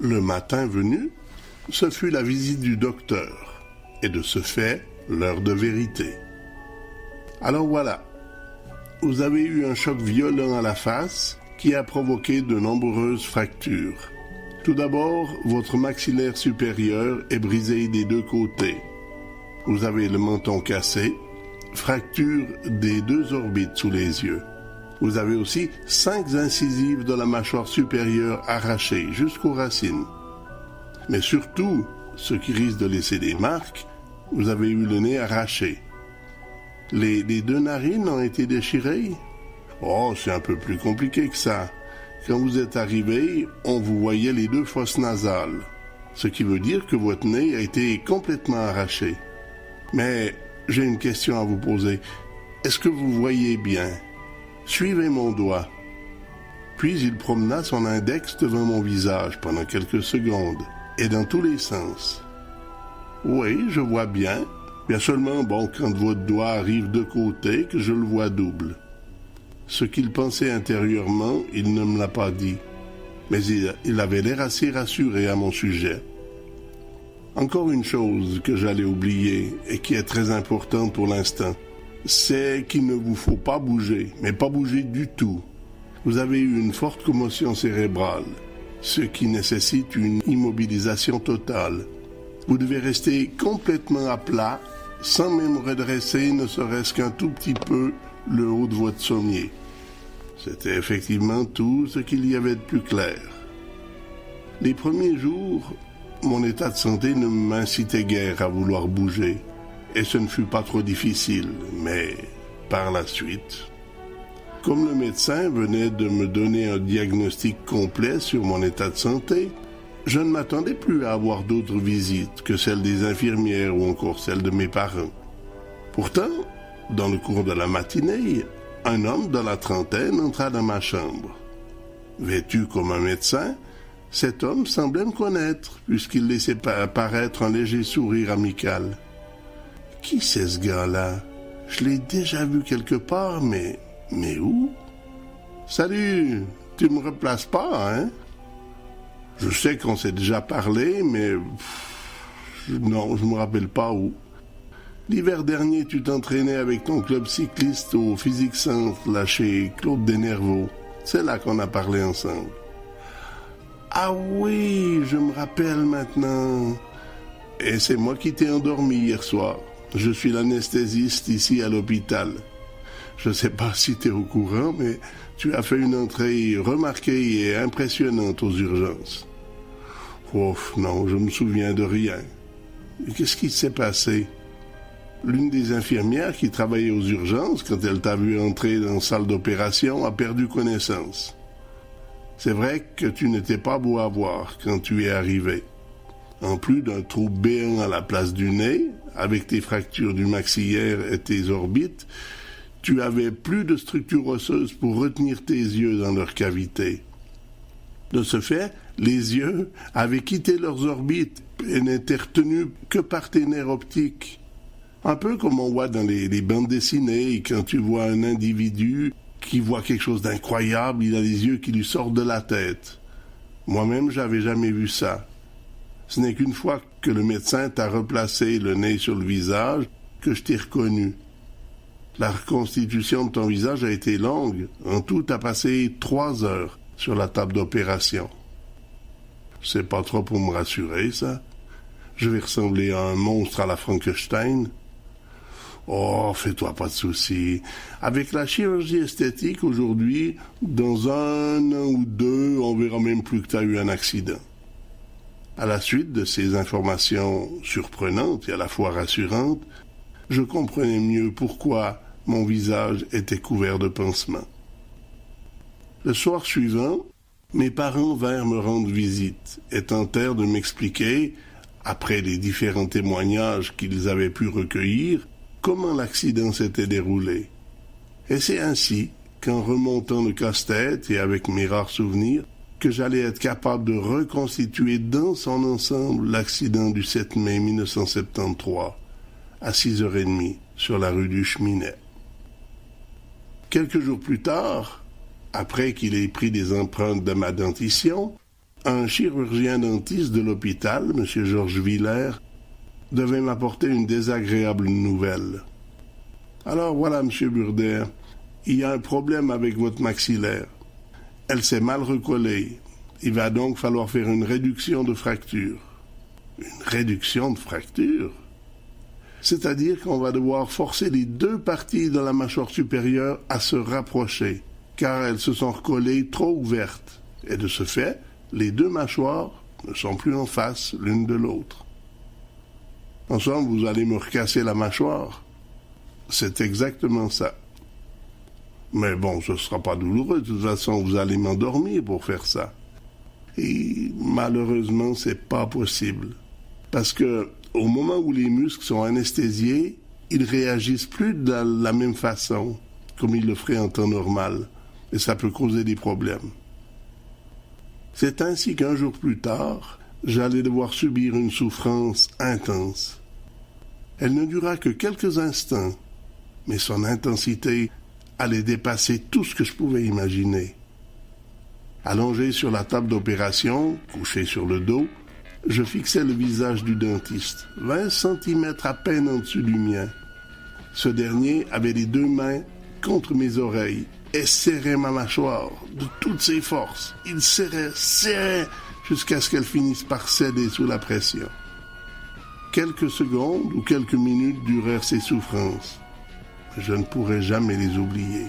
Le matin venu, ce fut la visite du docteur, et de ce fait, l'heure de vérité. Alors voilà, vous avez eu un choc violent à la face qui a provoqué de nombreuses fractures. Tout d'abord, votre maxillaire supérieur est brisé des deux côtés. Vous avez le menton cassé, fracture des deux orbites sous les yeux. Vous avez aussi 5 incisives de la mâchoire supérieure arrachées jusqu'aux racines. Mais surtout, ce qui risque de laisser des marques, vous avez eu le nez arraché. Les 2 narines ont été déchirées? Oh, c'est un peu plus compliqué que ça. Quand vous êtes arrivé, on vous voyait les 2 fosses nasales, ce qui veut dire que votre nez a été complètement arraché. Mais j'ai une question à vous poser. Est-ce que vous voyez bien? Suivez mon doigt. Puis il promena son index devant mon visage pendant quelques secondes, et dans tous les sens. Oui, je vois bien. Bien seulement, quand votre doigt arrive de côté, que je le vois double. Ce qu'il pensait intérieurement, il ne me l'a pas dit. Mais il avait l'air assez rassuré à mon sujet. Encore une chose que j'allais oublier et qui est très importante pour l'instant, c'est qu'il ne vous faut pas bouger, mais pas bouger du tout. Vous avez eu une forte commotion cérébrale, ce qui nécessite une immobilisation totale. Vous devez rester complètement à plat, sans même redresser ne serait-ce qu'un tout petit peu le haut de votre sommier. C'était effectivement tout ce qu'il y avait de plus clair. Les premiers jours, mon état de santé ne m'incitait guère à vouloir bouger, et ce ne fut pas trop difficile, mais par la suite... Comme le médecin venait de me donner un diagnostic complet sur mon état de santé, je ne m'attendais plus à avoir d'autres visites que celles des infirmières ou encore celles de mes parents. Pourtant, dans le cours de la matinée, un homme de la trentaine entra dans ma chambre. Vêtu comme un médecin, cet homme semblait me connaître, puisqu'il laissait paraître un léger sourire amical. Qui c'est ce gars-là? Je l'ai déjà vu quelque part, mais où? Salut, tu me replaces pas, hein? Je sais qu'on s'est déjà parlé, mais... non, je me rappelle pas où. L'hiver dernier, tu t'entraînais avec ton club cycliste au Physique Centre, là chez Claude Desnervaux. C'est là qu'on a parlé ensemble. Ah oui, je me rappelle maintenant. Et c'est moi qui t'ai endormi hier soir. Je suis l'anesthésiste ici à l'hôpital. Je ne sais pas si tu es au courant, mais tu as fait une entrée remarquée et impressionnante aux urgences. Ouf, non, je me souviens de rien. Qu'est-ce qui s'est passé? L'une des infirmières qui travaillait aux urgences, quand elle t'a vu entrer dans la salle d'opération, a perdu connaissance. C'est vrai que tu n'étais pas beau à voir quand tu es arrivé. En plus d'un trou béant à la place du nez, avec tes fractures du maxillaire et tes orbites, tu avais plus de structure osseuse pour retenir tes yeux dans leur cavité. De ce fait, les yeux avaient quitté leurs orbites et n'étaient retenus que par tes nerfs optiques. Un peu comme on voit dans les bandes dessinées, quand tu vois un individu qui voit quelque chose d'incroyable, il a les yeux qui lui sortent de la tête. Moi-même, j'avais jamais vu ça. Ce n'est qu'une fois que le médecin t'a replacé le nez sur le visage que je t'ai reconnu. La reconstitution de ton visage a été longue. En tout, t'as passé 3 heures sur la table d'opération. C'est pas trop pour me rassurer, ça. Je vais ressembler à un monstre à la Frankenstein. Oh, fais-toi pas de soucis. Avec la chirurgie esthétique aujourd'hui, dans 1 an ou 2, on verra même plus que t'as eu un accident. À la suite de ces informations surprenantes et à la fois rassurantes, je comprenais mieux pourquoi mon visage était couvert de pansements. Le soir suivant, mes parents vinrent me rendre visite et tentèrent de m'expliquer, après les différents témoignages qu'ils avaient pu recueillir, comment l'accident s'était déroulé. Et c'est ainsi qu'en remontant le casse-tête et avec mes rares souvenirs, que j'allais être capable de reconstituer dans son ensemble l'accident du 7 mai 1973, à 6h30, sur la rue du Cheminet. Quelques jours plus tard, après qu'il ait pris des empreintes de ma dentition, Un chirurgien dentiste de l'hôpital, M. Georges Villers, devait m'apporter une désagréable nouvelle. Alors voilà, M. Burdet, il y a un problème avec votre maxillaire. Elle s'est mal recollée. Il va donc falloir faire une réduction de fracture. Une réduction de fracture? C'est-à-dire qu'on va devoir forcer les deux parties de la mâchoire supérieure à se rapprocher, car elles se sont recollées trop ouvertes. Et de ce fait, les deux mâchoires ne sont plus en face l'une de l'autre. Ensemble, vous allez me recasser la mâchoire. C'est exactement ça. Mais bon, ce ne sera pas douloureux. De toute façon, vous allez m'endormir pour faire ça. Et malheureusement, c'est pas possible. Parce que au moment où les muscles sont anesthésiés, ils réagissent plus de la même façon, comme ils le feraient en temps normal. Et ça peut causer des problèmes. C'est ainsi qu'un jour plus tard, j'allais devoir subir une souffrance intense. Elle ne dura que quelques instants, mais son intensité allait dépasser tout ce que je pouvais imaginer. Allongé sur la table d'opération, couché sur le dos, je fixais le visage du dentiste, 20 centimètres à peine en dessous du mien. Ce dernier avait les deux mains contre mes oreilles et serrait ma mâchoire de toutes ses forces. Il serrait, jusqu'à ce qu'elle finisse par céder sous la pression. Quelques secondes ou quelques minutes durèrent ces souffrances. Je ne pourrai jamais les oublier.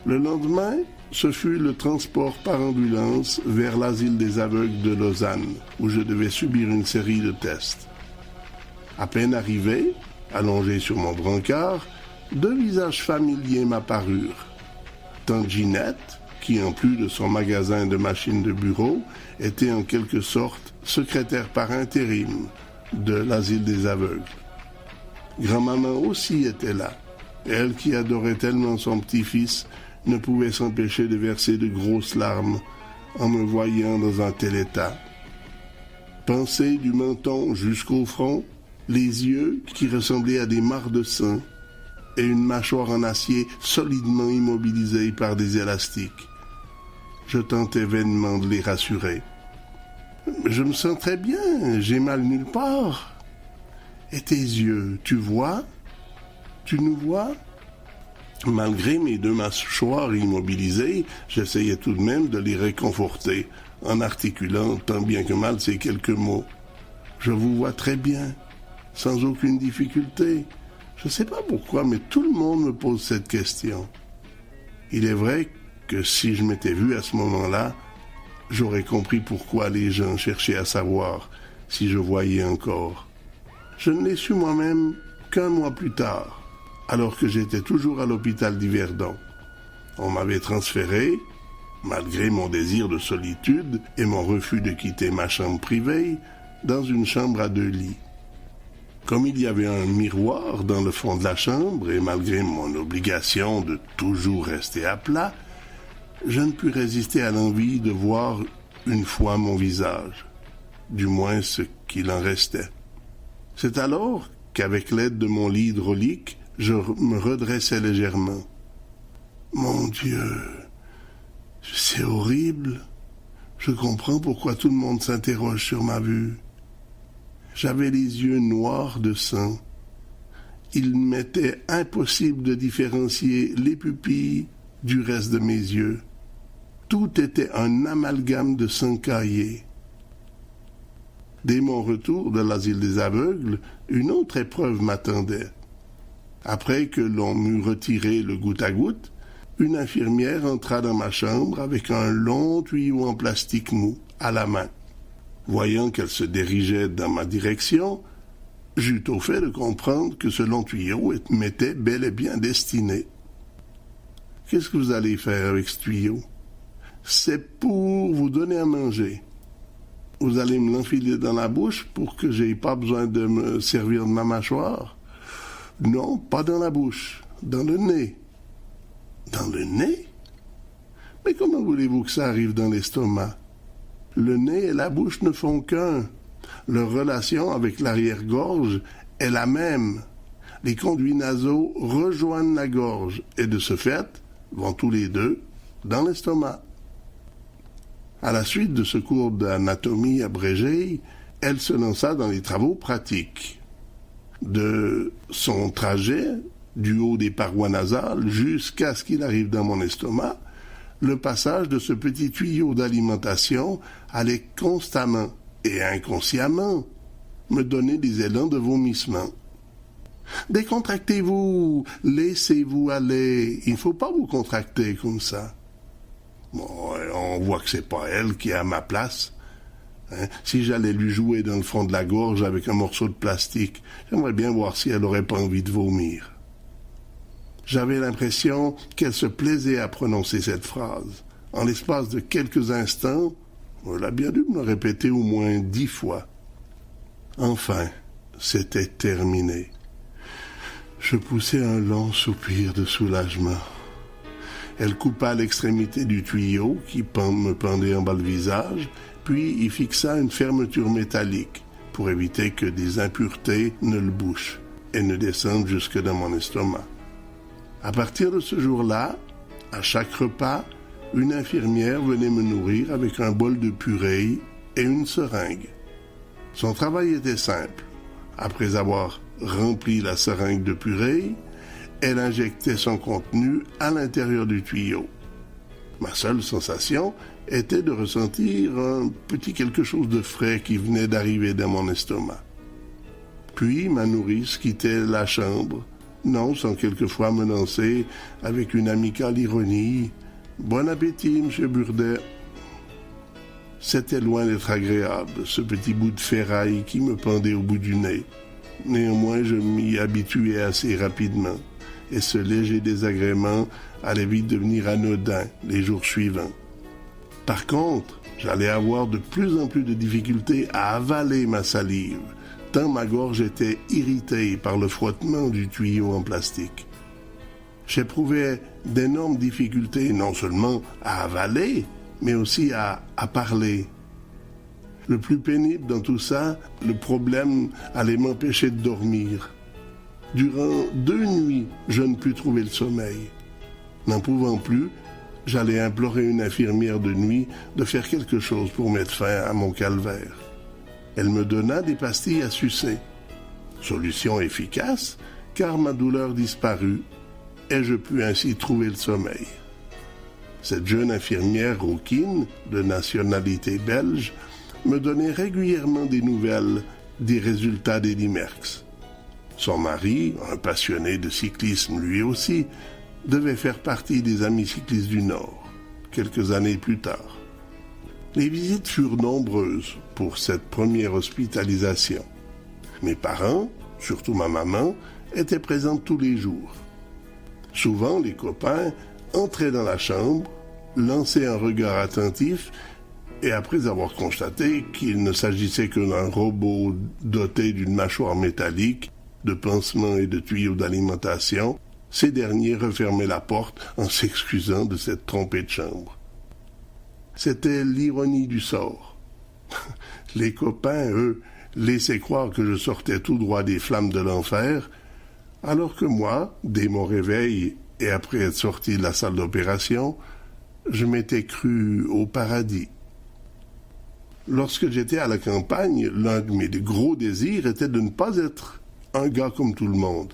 Le lendemain, ce fut le transport par ambulance vers l'asile des aveugles de Lausanne, où je devais subir une série de tests. À peine arrivé, allongé sur mon brancard, deux visages familiers m'apparurent. Tante Ginette, qui en plus de son magasin de machines de bureau, était en quelque sorte secrétaire par intérim de l'asile des aveugles. Grand-maman aussi était là. Elle qui adorait tellement son petit-fils ne pouvait s'empêcher de verser de grosses larmes en me voyant dans un tel état. Pensée du menton jusqu'au front, les yeux qui ressemblaient à des mares de sang et une mâchoire en acier solidement immobilisée par des élastiques. Je tentais vainement de les rassurer. Je me sens très bien, j'ai mal nulle part. Et tes yeux, tu vois? Tu nous vois? Malgré mes deux mâchoires immobilisées, j'essayais tout de même de les réconforter, en articulant tant bien que mal ces quelques mots. Je vous vois très bien, sans aucune difficulté. Je ne sais pas pourquoi, mais tout le monde me pose cette question. Il est vrai que si je m'étais vu à ce moment-là, j'aurais compris pourquoi les gens cherchaient à savoir si je voyais encore. Je ne l'ai su moi-même qu'un mois plus tard, alors que j'étais toujours à l'hôpital d'Yverdon. On m'avait transféré, malgré mon désir de solitude et mon refus de quitter ma chambre privée, dans une chambre à 2 lits. Comme il y avait un miroir dans le fond de la chambre, et malgré mon obligation de toujours rester à plat, je ne pus résister à l'envie de voir une fois mon visage, du moins ce qu'il en restait. C'est alors qu'avec l'aide de mon lit hydraulique, je me redressais légèrement. Mon Dieu, c'est horrible. Je comprends pourquoi tout le monde s'interroge sur ma vue. J'avais les yeux noirs de sang. Il m'était impossible de différencier les pupilles du reste de mes yeux. Tout était un amalgame de sang caillé. Dès mon retour de l'asile des aveugles, une autre épreuve m'attendait. Après que l'on m'eut retiré le goutte-à-goutte, une infirmière entra dans ma chambre avec un long tuyau en plastique mou à la main. Voyant qu'elle se dirigeait dans ma direction, j'eus au fait de comprendre que ce long tuyau m'était bel et bien destiné. « Qu'est-ce que vous allez faire avec ce tuyau? »« C'est pour vous donner à manger. Vous allez me l'enfiler dans la bouche pour que j'aie pas besoin de me servir de ma mâchoire? » ?»« Non, pas dans la bouche, dans le nez. »« Dans le nez? Mais comment voulez-vous que ça arrive dans l'estomac? Le nez et la bouche ne font qu'un. Leur relation avec l'arrière-gorge est la même. Les conduits nasaux rejoignent la gorge et de ce fait vont tous les deux dans l'estomac. » À la suite de ce cours d'anatomie abrégé, elle se lança dans les travaux pratiques. De son trajet, du haut des parois nasales jusqu'à ce qu'il arrive dans mon estomac, le passage de ce petit tuyau d'alimentation allait constamment et inconsciemment me donner des élans de vomissement. Décontractez-vous, laissez-vous aller, il ne faut pas vous contracter comme ça. Bon, on voit que c'est pas elle qui est à ma place. Si j'allais lui jouer dans le fond de la gorge avec un morceau de plastique, j'aimerais bien voir si elle n'aurait pas envie de vomir. J'avais l'impression qu'elle se plaisait à prononcer cette phrase. En l'espace de quelques instants, elle a bien dû me le répéter au moins 10 fois. Enfin, c'était terminé. Je poussai un long soupir de soulagement. Elle coupa l'extrémité du tuyau qui me pendait en bas le visage, puis y fixa une fermeture métallique pour éviter que des impuretés ne le bouchent et ne descendent jusque dans mon estomac. À partir de ce jour-là, à chaque repas, une infirmière venait me nourrir avec un bol de purée et une seringue. Son travail était simple. Après avoir rempli la seringue de purée, elle injectait son contenu à l'intérieur du tuyau. Ma seule sensation était de ressentir un petit quelque chose de frais qui venait d'arriver dans mon estomac. Puis ma nourrice quittait la chambre, non sans quelquefois me lancer avec une amicale ironie « Bon appétit, monsieur Burdet ». C'était loin d'être agréable, ce petit bout de ferraille qui me pendait au bout du nez. Néanmoins, je m'y habituais assez rapidement, et ce léger désagrément allait vite devenir anodin les jours suivants. Par contre, j'allais avoir de plus en plus de difficultés à avaler ma salive, tant ma gorge était irritée par le frottement du tuyau en plastique. J'éprouvais d'énormes difficultés non seulement à avaler, mais aussi à parler. Le plus pénible dans tout ça, le problème allait m'empêcher de dormir. Durant 2 nuits, je ne pus trouver le sommeil. N'en pouvant plus, j'allais implorer une infirmière de nuit de faire quelque chose pour mettre fin à mon calvaire. Elle me donna des pastilles à sucer. Solution efficace, car ma douleur disparut et je pus ainsi trouver le sommeil. Cette jeune infirmière rouquine, de nationalité belge, me donnait régulièrement des nouvelles des résultats des Limerx. Son mari, un passionné de cyclisme lui aussi, devait faire partie des Amis cyclistes du Nord, quelques années plus tard. Les visites furent nombreuses pour cette première hospitalisation. Mes parents, surtout ma maman, étaient présents tous les jours. Souvent, les copains entraient dans la chambre, lançaient un regard attentif et après avoir constaté qu'il ne s'agissait que d'un robot doté d'une mâchoire métallique, de pansements et de tuyaux d'alimentation, ces derniers refermaient la porte en s'excusant de cette trompée de chambre. C'était l'ironie du sort. Les copains, eux, laissaient croire que je sortais tout droit des flammes de l'enfer, alors que moi, dès mon réveil et après être sorti de la salle d'opération, je m'étais cru au paradis. Lorsque j'étais à la campagne, l'un de mes gros désirs était de ne pas être un gars comme tout le monde.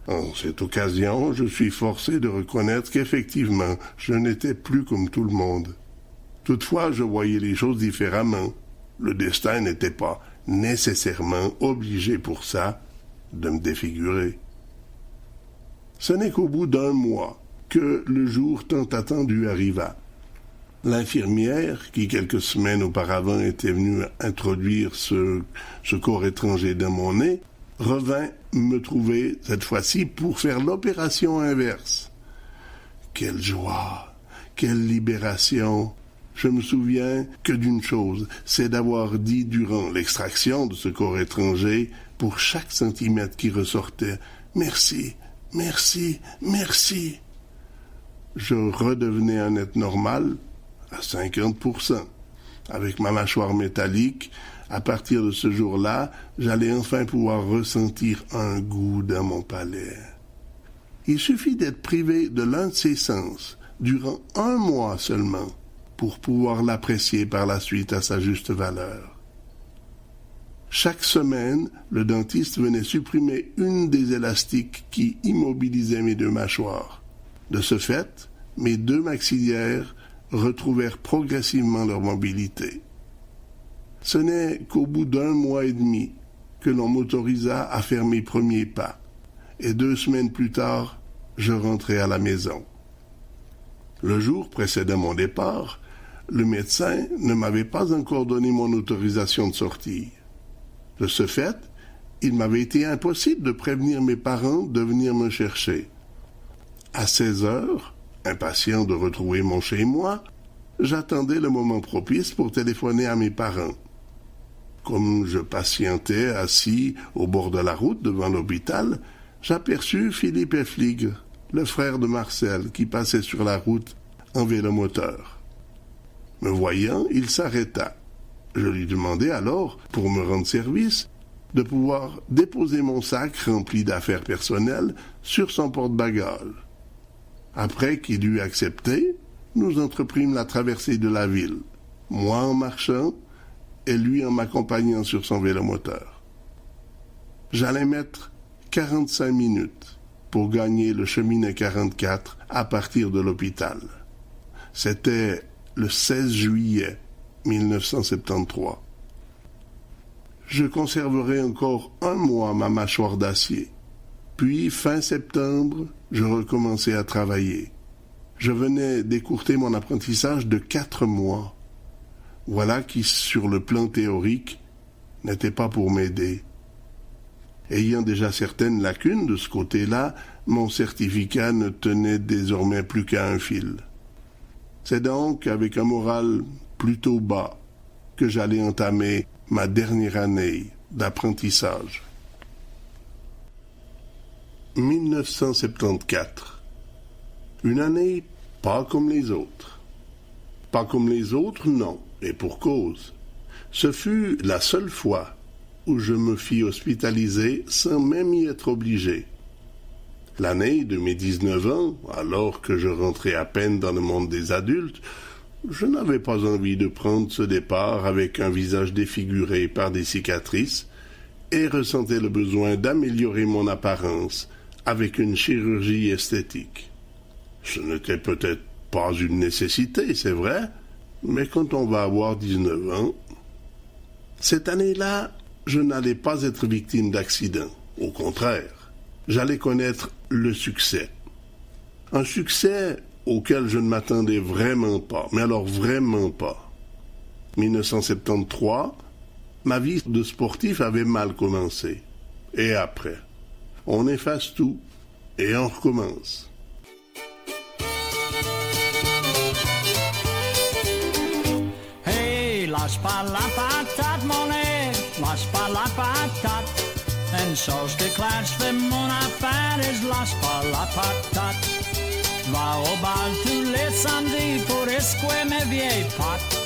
En cette occasion, je suis forcé de reconnaître qu'effectivement, je n'étais plus comme tout le monde. Toutefois, je voyais les choses différemment. Le destin n'était pas nécessairement obligé pour ça de me défigurer. Ce n'est qu'au bout d'1 mois que le jour tant attendu arriva. L'infirmière, qui quelques semaines auparavant était venue introduire ce corps étranger dans mon nez, revint me trouver, cette fois-ci, pour faire l'opération inverse. Quelle joie! Quelle libération! Je me souviens que d'une chose, c'est d'avoir dit durant l'extraction de ce corps étranger, pour chaque centimètre qui ressortait, « Merci, merci, merci ». Je redevenais un être normal à 50%. Avec ma mâchoire métallique, à partir de ce jour-là, j'allais enfin pouvoir ressentir un goût dans mon palais. Il suffit d'être privé de l'un de ces sens durant 1 mois seulement pour pouvoir l'apprécier par la suite à sa juste valeur. Chaque semaine, le dentiste venait supprimer une des élastiques qui immobilisaient mes deux mâchoires. De ce fait, mes deux maxillaires retrouvèrent progressivement leur mobilité. Ce n'est qu'au bout d'1 mois et demi que l'on m'autorisa à faire mes premiers pas, et 2 semaines plus tard, je rentrai à la maison. Le jour précédant mon départ, le médecin ne m'avait pas encore donné mon autorisation de sortir. De ce fait, il m'avait été impossible de prévenir mes parents de venir me chercher. À 16 heures, impatient de retrouver mon chez-moi, j'attendais le moment propice pour téléphoner à mes parents. Comme je patientais assis au bord de la route devant l'hôpital, j'aperçus Philippe Efflig, le frère de Marcel, qui passait sur la route en vélomoteur. Me voyant, il s'arrêta. Je lui demandai alors, pour me rendre service, de pouvoir déposer mon sac rempli d'affaires personnelles sur son porte-bagages. Après qu'il eut accepté, nous entreprîmes la traversée de la ville, moi en marchant et lui en m'accompagnant sur son vélomoteur. J'allais mettre 45 minutes pour gagner le chemin 44 à partir de l'hôpital. C'était le 16 juillet 1973. Je conserverai encore 1 mois ma mâchoire d'acier. Puis, fin septembre, je recommençai à travailler. Je venais d'écourter mon apprentissage de 4 mois. Voilà qui, sur le plan théorique, n'était pas pour m'aider. Ayant déjà certaines lacunes de ce côté-là, mon certificat ne tenait désormais plus qu'à un fil. C'est donc avec un moral plutôt bas que j'allais entamer ma dernière année d'apprentissage. 1974. Une année pas comme les autres. Pas comme les autres, non, et pour cause. Ce fut la seule fois où je me fis hospitaliser sans même y être obligé. L'année de mes 19 ans, alors que je rentrais à peine dans le monde des adultes, je n'avais pas envie de prendre ce départ avec un visage défiguré par des cicatrices et ressentais le besoin d'améliorer mon apparence avec une chirurgie esthétique. Ce n'était peut-être pas une nécessité, c'est vrai, mais quand on va avoir 19 ans... Cette année-là, je n'allais pas être victime d'accident. Au contraire, j'allais connaître le succès. Un succès auquel je ne m'attendais vraiment pas, mais alors vraiment pas. 1973, ma vie de sportif avait mal commencé. Et après, on efface tout et on recommence. Hey, lâche pas la patate, mon nez, lâche pas la patate. Une chose que claire, je fais mon affaire et je lâche pas la patate. Va au bal tous les samedis pour escouer mes vieilles pattes.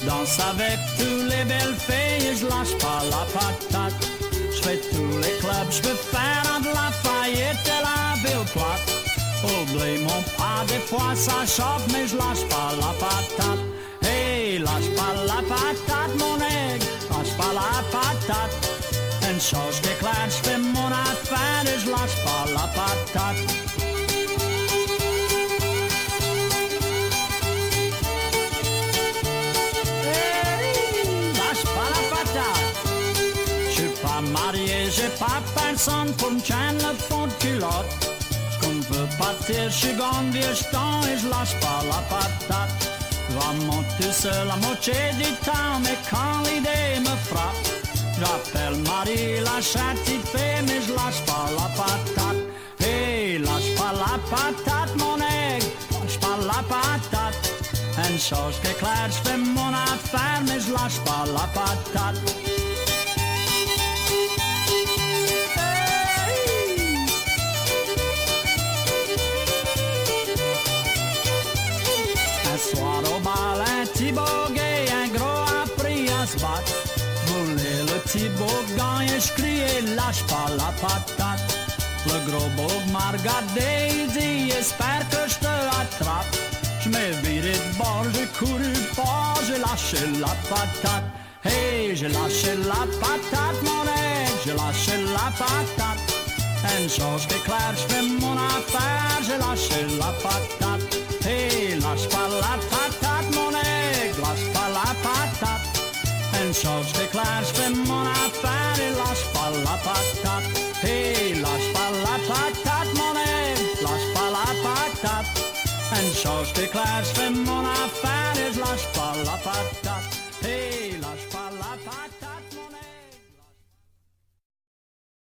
Danse avec tous les belles filles et je lâche pas la patate. Je fais tous les clubs, je veux faire de la faillite et la ville plate. Oublie mon pas, des fois ça chauffe, mais je lâche pas la patate. Hey, lâche pas la patate, mon aigle, lâche pas la patate. Une chose qui est claire, je fais mon affaire et je lâche pas la patate. Marié, j'ai pas personne pour me chaîner le fond de culotte. Qu'on veut partir, je suis vieux jeton et je lâche pas la patate. Je vais monter seul la moitié du temps, mais quand l'idée me frappe, j'appelle Marie la châtie de paix, mais je lâche pas la patate. Hey, lâche pas la patate, mon aigle, lâche pas la patate. Une chose qui est claire, je fais mon affaire, mais je lâche pas la patate. Soir au bal, un petit boguet, un gros a pris à se battre. Voulais le petit boguin et je criais, lâche pas la patate. Le gros bog m'a regardé, il dit, espère que je te attrape. Je mais vite bord, j'ai couru fort, j'ai lâché la patate. Hey, j'ai lâché la patate, mon aigle, j'ai lâché la patate. Une chose qui est claire, je fais mon affaire, j'ai lâché la patate. Hey, lâche pas la patate, mon aigle, lâche pas la patate. Une chose qui est claire, je fais mon affaire et lâche pas la patate. Hey, lâche pas la patate, mon aigle, lâche pas la patate. Une chose qui est claire, je fais mon affaire.